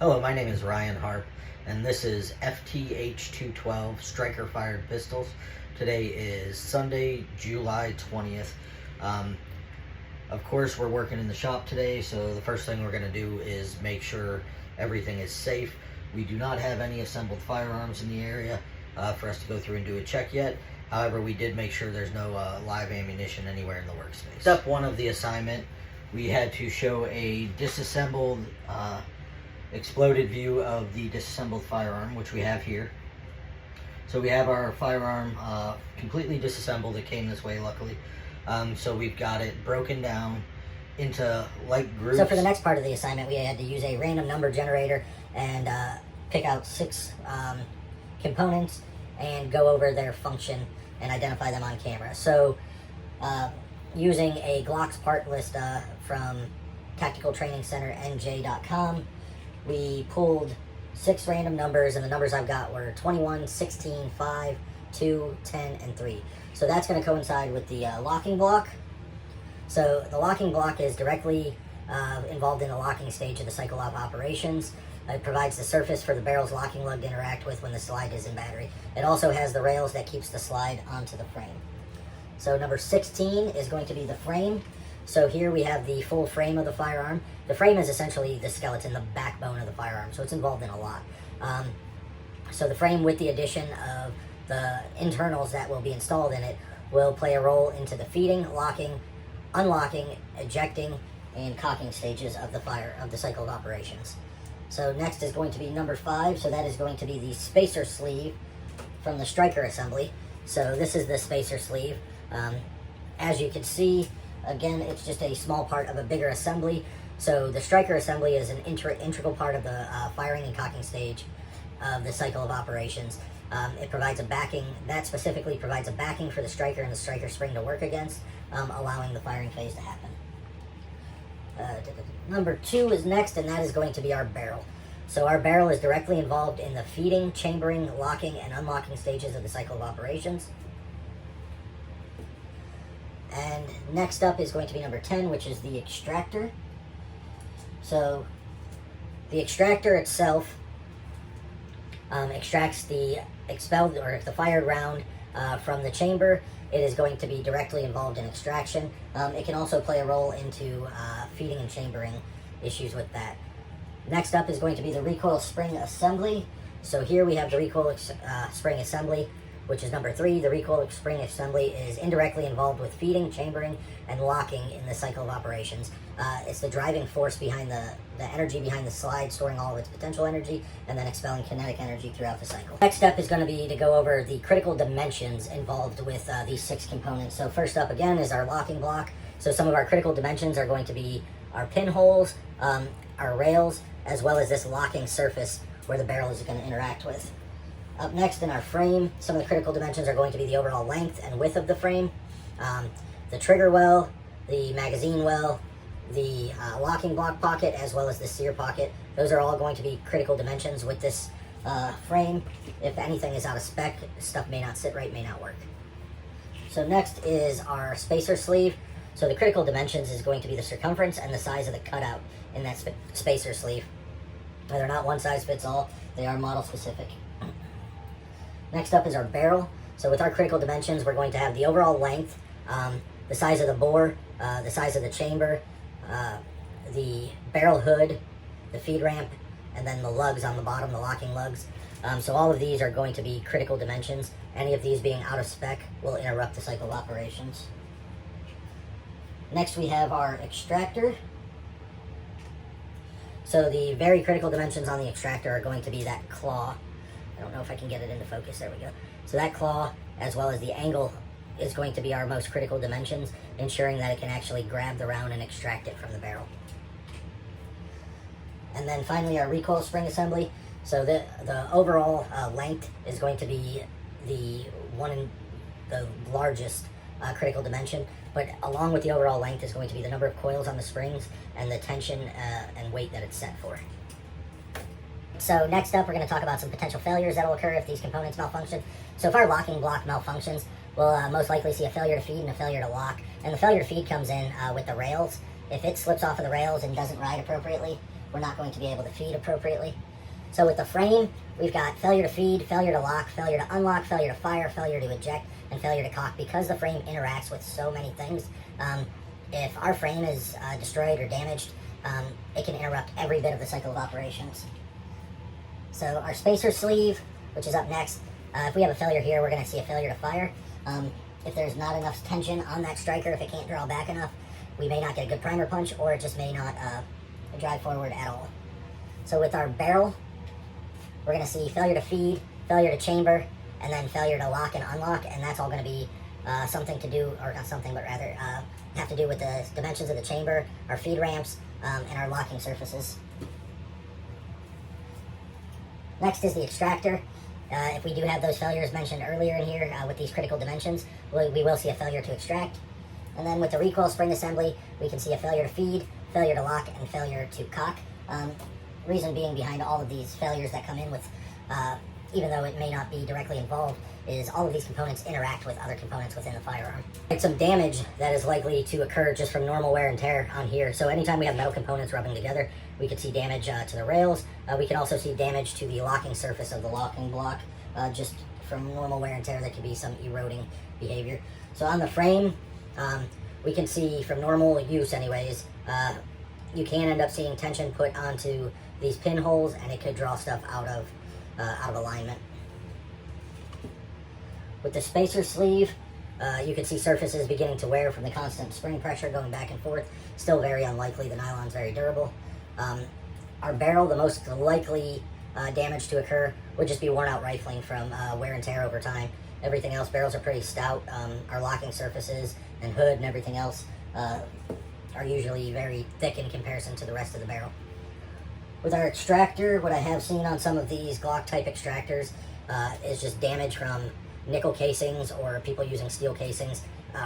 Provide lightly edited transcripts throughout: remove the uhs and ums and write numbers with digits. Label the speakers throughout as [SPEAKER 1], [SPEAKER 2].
[SPEAKER 1] Hello, my name is Ryan Harp, and this is FTH-212 striker-fired pistols. Today is Sunday, July 20th. Of course, we're working in the shop today, so the first thing we're going to do is make sure everything is safe. We do not have any assembled firearms in the area for us to go through and do a check yet. However, we did make sure there's no live ammunition anywhere in the workspace. Step one of the assignment, we had to show a disassembled exploded view of the disassembled firearm, which we have here. So we have our firearm completely disassembled. It came this way, luckily. So we've got it broken down into light groups.
[SPEAKER 2] So for the next part of the assignment, we had to use a random number generator and pick out 6 components and go over their function and identify them on camera. So using a Glock's part list from Tactical Training Center NJ.com, we pulled 6 random numbers, and the numbers I've got were 21, 16, 5, 2, 10, and 3. So that's going to coincide with the locking block. So the locking block is directly involved in the locking stage of the cycle of operations. It provides the surface for the barrel's locking lug to interact with when the slide is in battery. It also has the rails that keeps the slide onto the frame. So number 16 is going to be the frame. So here we have the full frame of the firearm. The frame is essentially the skeleton, the backbone of the firearm, so it's involved in a lot. So the frame, with the addition of the internals that will be installed in it, will play a role into the feeding, locking, unlocking, ejecting, and cocking stages of the cycle of operations. So next is going to be number 5. So that is going to be the spacer sleeve from the striker assembly. So this is the spacer sleeve. As you can see, again, it's just a small part of a bigger assembly. So the striker assembly is an integral part of the firing and cocking stage of the cycle of operations. It provides a backing, that specifically provides a backing for the striker and the striker spring to work against, allowing the firing phase to happen. Number 2 is next, and that is going to be our barrel. So our barrel is directly involved in the feeding, chambering, locking, and unlocking stages of the cycle of operations. And next up is going to be number 10, which is the extractor. So the extractor itself extracts the expelled or the fired round from the chamber. It is going to be directly involved in extraction. It can also play a role into feeding and chambering issues with that. Next up is going to be the recoil spring assembly. So here we have the recoil spring assembly, which is number 3. The recoil spring assembly is indirectly involved with feeding, chambering, and locking in the cycle of operations. It's the driving force behind the energy behind the slide, storing all of its potential energy, and then expelling kinetic energy throughout the cycle. Next step is going to be to go over the critical dimensions involved with these 6 components. So first up, again, is our locking block. So some of our critical dimensions are going to be our pinholes, our rails, as well as this locking surface where the barrel is going to interact with. Up next in our frame, some of the critical dimensions are going to be the overall length and width of the frame, the trigger well, the magazine well, the locking block pocket, as well as the sear pocket. Those are all going to be critical dimensions with this frame. If anything is out of spec, stuff may not sit right, may not work. So next is our spacer sleeve. So the critical dimensions is going to be the circumference and the size of the cutout in that spacer sleeve. They're not one size fits all, they are model specific. Next up is our barrel. So with our critical dimensions, we're going to have the overall length, the size of the bore, the size of the chamber, the barrel hood, the feed ramp, and then the lugs on the bottom, the locking lugs. So all of these are going to be critical dimensions. Any of these being out of spec will interrupt the cycle of operations. Next we have our extractor. So the very critical dimensions on the extractor are going to be that claw. I don't know if I can get it into focus. There we go. So that claw, as well as the angle, is going to be our most critical dimensions, ensuring that it can actually grab the round and extract it from the barrel. And then finally our recoil spring assembly. So the overall length is going to be the largest critical dimension, but along with the overall length is going to be the number of coils on the springs and the tension and weight that it's set for. So next up, we're going to talk about some potential failures that will occur if these components malfunction. So if our locking block malfunctions, we'll most likely see a failure to feed and a failure to lock. And the failure to feed comes in with the rails. If it slips off of the rails and doesn't ride appropriately, we're not going to be able to feed appropriately. So with the frame, we've got failure to feed, failure to lock, failure to unlock, failure to fire, failure to eject, and failure to cock. Because the frame interacts with so many things, if our frame is destroyed or damaged, it can interrupt every bit of the cycle of operations. So our spacer sleeve, which is up next, if we have a failure here, we're going to see a failure to fire. If there's not enough tension on that striker, if it can't draw back enough, we may not get a good primer punch, or it just may not drive forward at all. So with our barrel, we're going to see failure to feed, failure to chamber, and then failure to lock and unlock, and that's all going to be something to do, or not something, but rather have to do with the dimensions of the chamber, our feed ramps, and our locking surfaces. Next is the extractor. If we do have those failures mentioned earlier in here with these critical dimensions, we will see a failure to extract. And then with the recoil spring assembly, we can see a failure to feed, failure to lock, and failure to cock. Reason being behind all of these failures that come in with, even though it may not be directly involved, is all of these components interact with other components within the firearm. It's some damage that is likely to occur just from normal wear and tear on here. So anytime we have metal components rubbing together, we could see damage to the rails. We can also see damage to the locking surface of the locking block. Just from normal wear and tear, there could be some eroding behavior. So on the frame, we can see from normal use anyways, you can end up seeing tension put onto these pinholes, and it could draw stuff out of alignment. With the spacer sleeve, you can see surfaces beginning to wear from the constant spring pressure going back and forth. Still very unlikely. The nylon's very durable. Our barrel, the most likely damage to occur would just be worn out rifling from wear and tear over time. Everything else, barrels are pretty stout. Our locking surfaces and hood and everything else are usually very thick in comparison to the rest of the barrel. With our extractor, what I have seen on some of these Glock type extractors is just damage from nickel casings or people using steel casings,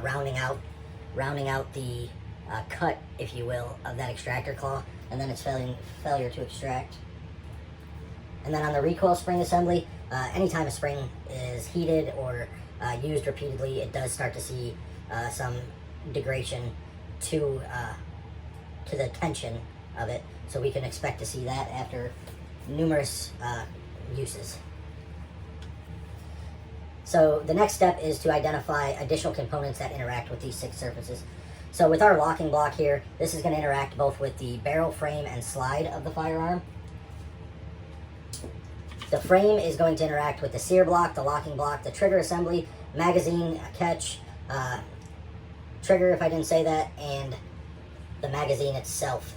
[SPEAKER 2] rounding out the cut, if you will, of that extractor claw, and then it's failure to extract. And then on the recoil spring assembly, anytime a spring is heated or used repeatedly, it does start to see some degradation to the tension of it. So we can expect to see that after numerous uses. So the next step is to identify additional components that interact with these 6 surfaces. So with our locking block here, this is going to interact both with the barrel frame and slide of the firearm. The frame is going to interact with the sear block, the locking block, the trigger assembly, magazine catch, trigger, if I didn't say that, and the magazine itself.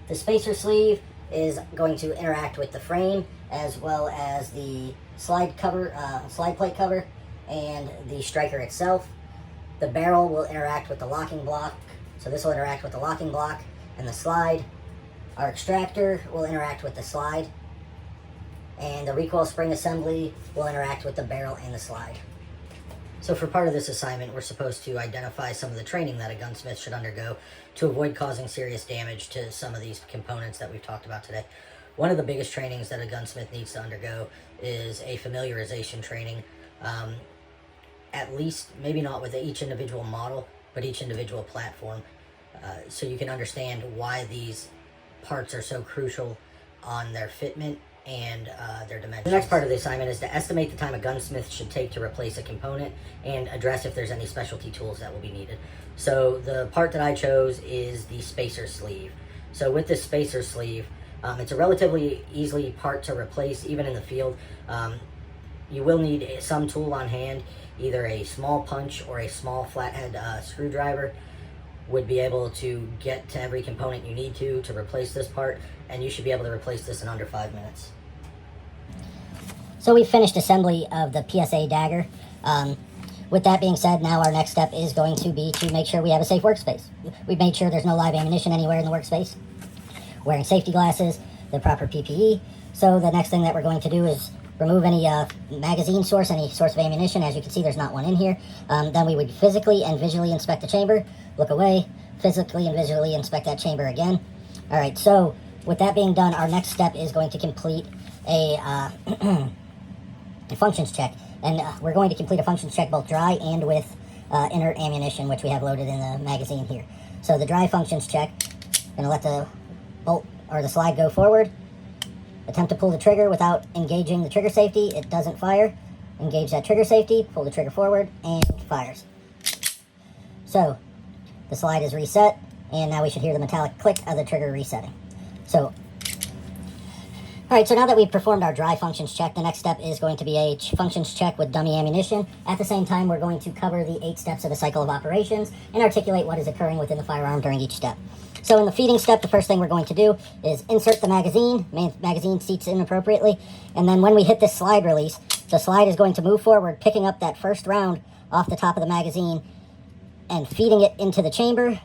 [SPEAKER 2] The spacer sleeve is going to interact with the frame as well as the slide plate cover, and the striker itself. The barrel will interact with the locking block, so this will interact with the locking block and the slide. Our extractor will interact with the slide, and the recoil spring assembly will interact with the barrel and the slide. So for part of this assignment, we're supposed to identify some of the training that a gunsmith should undergo to avoid causing serious damage to some of these components that we've talked about today. One of the biggest trainings that a gunsmith needs to undergo is a familiarization training, at least, maybe not with each individual model, but each individual platform, so you can understand why these parts are so crucial on their fitment and their dimensions. The next part of the assignment is to estimate the time a gunsmith should take to replace a component and address if there's any specialty tools that will be needed. So the part that I chose is the spacer sleeve. So with this spacer sleeve, it's a relatively easy part to replace even in the field. You will need some tool on hand, either a small punch or a small flathead screwdriver would be able to get to every component you need to replace this part, and you should be able to replace this in under 5 minutes. So we finished assembly of the PSA dagger. With that being said, now our next step is going to be to make sure we have a safe workspace. We've made sure there's no live ammunition anywhere in the workspace, wearing safety glasses, the proper PPE. So the next thing that we're going to do is remove any magazine source, any source of ammunition. As you can see, there's not one in here. Then we would physically and visually inspect the chamber, look away, physically and visually inspect that chamber again. All right, so with that being done, our next step is going to complete a, a functions check. And we're going to complete a functions check both dry and with inert ammunition, which we have loaded in the magazine here. So the dry functions check, Gonna let the bolt or the slide go forward. Attempt to pull the trigger without engaging the trigger safety. It doesn't fire. Engage that trigger safety, pull the trigger forward, and fires. So, the slide is reset, and now we should hear the metallic click of the trigger resetting. So, alright, so now that we've performed our dry functions check, the next step is going to be a functions check with dummy ammunition. At the same time, we're going to cover the 8 steps of the cycle of operations and articulate what is occurring within the firearm during each step. So in the feeding step, the first thing we're going to do is insert the magazine. Magazine seats in appropriately. And then when we hit this slide release, the slide is going to move forward, picking up that first round off the top of the magazine and feeding it into the chamber.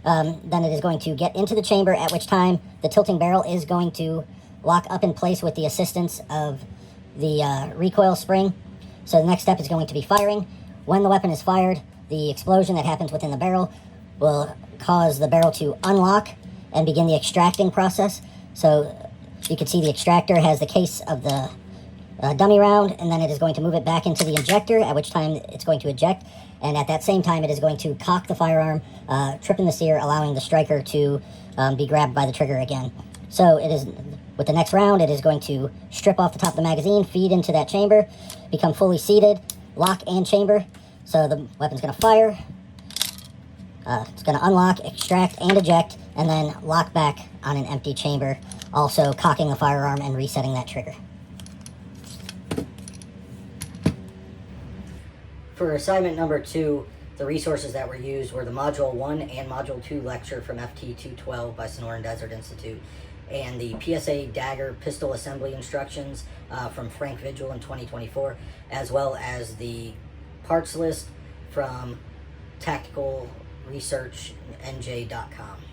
[SPEAKER 2] Then it is going to get into the chamber, at which time the tilting barrel is going to lock up in place with the assistance of the recoil spring. So the next step is going to be firing. When the weapon is fired, the explosion that happens within the barrel will cause the barrel to unlock and begin the extracting process. So you can see the extractor has the case of the dummy round, and then it is going to move it back into the injector, at which time it's going to eject. And at that same time, it is going to cock the firearm, tripping the sear, allowing the striker to be grabbed by the trigger again. So it is, with the next round, it is going to strip off the top of the magazine, feed into that chamber, become fully seated, lock and chamber. So the weapon's going to fire. It's going to unlock, extract, and eject, and then lock back on an empty chamber, also cocking the firearm and resetting that trigger. For assignment number 2, the resources that were used were the Module 1 and Module 2 lecture from FT-212 by Sonoran Desert Institute, and the PSA Dagger pistol assembly instructions from Frank Vigil in 2024, as well as the parts list from tacticalresearchnj.com.